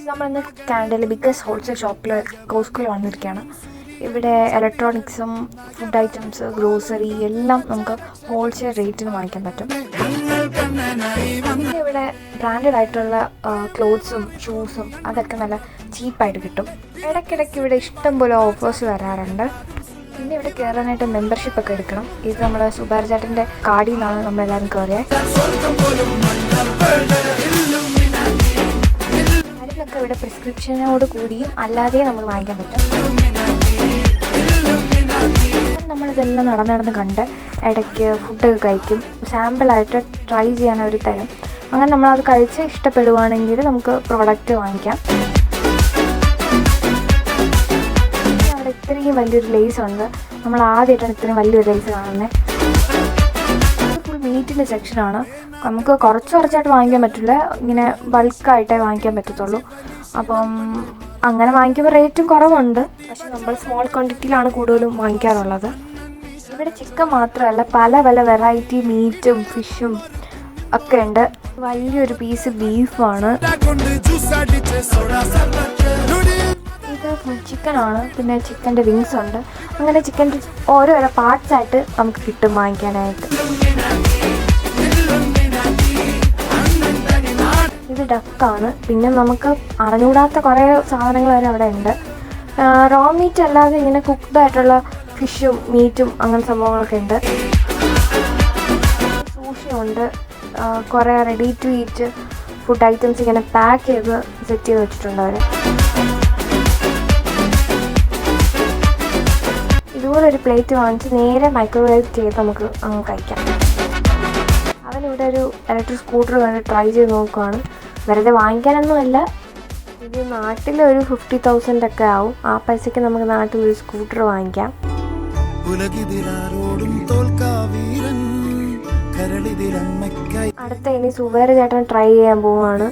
നമ്മളിന്ന് കാനഡയിലെ biggest wholesale ഷോപ്പിൽ കോസ്കോയിൽ വന്നിരിക്കുകയാണ്. ഇവിടെ ഇലക്ട്രോണിക്സും ഫുഡ് ഐറ്റംസ് ഗ്രോസറി എല്ലാം നമുക്ക് ഹോൾസെയിൽ റേറ്റിന് വാങ്ങിക്കാൻ പറ്റും. ഇവിടെ ബ്രാൻഡഡ് ആയിട്ടുള്ള ക്ലോത്ത്സും ഷൂസും അതൊക്കെ നല്ല ചീപ്പായിട്ട് കിട്ടും. ഇടയ്ക്കിടയ്ക്ക് ഇവിടെ ഇഷ്ടം പോലെ ഓഫേഴ്സ് വരാറുണ്ട്. പിന്നെ ഇവിടെ കയറാനായിട്ട് മെമ്പർഷിപ്പ് ഒക്കെ എടുക്കണം. ഇത് നമ്മുടെ സുബാർ ചാറ്റിൻ്റെ കാർഡിൽ നിന്നാണ് നമ്മളെല്ലാവരും കയറിയത്. മരുന്നൊക്കെ ഇവിടെ പ്രിസ്ക്രിപ്ഷനോട് കൂടിയും അല്ലാതെയും നമ്മൾ വാങ്ങിക്കാൻ പറ്റും. നമ്മളിതെല്ലാം നടന്ന് കണ്ട് ഇടയ്ക്ക് ഫുഡൊക്കെ കഴിക്കും. സാമ്പിളായിട്ട് ട്രൈ ചെയ്യാൻ അവർ തരും. അങ്ങനെ നമ്മളത് കഴിച്ച് ഇഷ്ടപ്പെടുവാണെങ്കിൽ നമുക്ക് പ്രോഡക്റ്റ് വാങ്ങിക്കാം. അവിടെ ഇത്രയും വലിയൊരു ലേസ് ഉണ്ട്. നമ്മൾ ആദ്യമായിട്ടാണ് ഇത്രയും വലിയൊരു ലേസ് കാണുന്നത്. ഫുൾ മീറ്റിൻ്റെ സെക്ഷനാണ്. നമുക്ക് കുറച്ചായിട്ട് വാങ്ങിക്കാൻ പറ്റില്ല, ഇങ്ങനെ ബൾക്കായിട്ടേ വാങ്ങിക്കാൻ പറ്റത്തുള്ളൂ. അപ്പം അങ്ങനെ വാങ്ങിക്കുമ്പോൾ റേറ്റും കുറവുണ്ട്. പക്ഷെ നമ്മൾ സ്മോൾ ക്വാണ്ടിറ്റിയിലാണ് കൂടുതലും വാങ്ങിക്കാറുള്ളത്. ഇവിടെ ചിക്കൻ മാത്രമല്ല പല വെറൈറ്റി മീറ്റും ഫിഷും ഒക്കെ ഉണ്ട്. വലിയൊരു പീസ് ബീഫാണ്. ഇത് ഫുൾ ചിക്കനാണ്. പിന്നെ ചിക്കൻ്റെ വിങ്സ് ഉണ്ട്. അങ്ങനെ ചിക്കൻ്റെ ഓരോരോ പാർട്സായിട്ട് നമുക്ക് കിട്ടും വാങ്ങിക്കാനായിട്ട്. ഇത് ഡക്കാണ്. പിന്നെ നമുക്ക് അറിഞ്ഞുകൂടാത്ത കുറേ സാധനങ്ങൾ വരെ അവിടെ ഉണ്ട്. റോ മീറ്റ് അല്ലാതെ ഇങ്ങനെ കുക്ക്ഡ് ആയിട്ടുള്ള ഫിഷും മീറ്റും അങ്ങനെ സംഭവങ്ങളൊക്കെ ഉണ്ട്. സൂഷിയുണ്ട്. കുറേ ready to eat food items ഇങ്ങനെ പാക്ക് ചെയ്ത് സെറ്റ് ചെയ്ത് വെച്ചിട്ടുണ്ട് അവർ. ഇതുപോലൊരു പ്ലേറ്റ് വാങ്ങിച്ച് നേരെ മൈക്രോവേവ് ചെയ്ത് നമുക്ക് അങ്ങ് കഴിക്കാം. അവനിവിടെ ഒരു ഇലക്ട്രിക് സ്കൂട്ടർ കണ്ട് ട്രൈ ചെയ്ത് നോക്കുകയാണ്. വെറുതെ വാങ്ങിക്കാനൊന്നുമല്ല, ഇത് നാട്ടിൽ ഒരു 50,000 ഒക്കെ ആവും. ആ പൈസയ്ക്ക് നമുക്ക് നാട്ടിൽ ഒരു സ്കൂട്ടർ വാങ്ങിക്കാം. അടുത്ത ഇനി സുബേർ ചേട്ടൻ ട്രൈ ചെയ്യാൻ പോവുകയാണ്.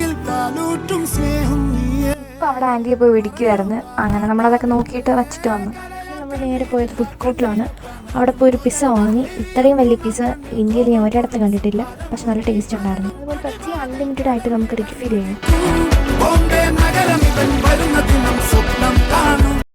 ഇപ്പം അവിടെ ആൻറ്റിയെ പോയി പിടിക്കുമായിരുന്നു. അങ്ങനെ നമ്മളതൊക്കെ നോക്കിയിട്ട് വച്ചിട്ട് വന്നു. നമ്മൾ നേരെ പോയത് ഫുഡ് കോർട്ടിലാണ്. അവിടെ പോയി ഒരു പിസ്സ വാങ്ങി. ഇത്രയും വലിയ പിസ്സ ഇന്ത്യയിൽ ഞാൻ ഒരിടത്ത് കണ്ടിട്ടില്ല. പക്ഷെ നല്ല ടേസ്റ്റ് ഉണ്ടായിരുന്നു. അതുപോലെ പെപ്സി അൺലിമിറ്റഡ് ആയിട്ട് നമുക്ക് റിഫിൽ ചെയ്യാം.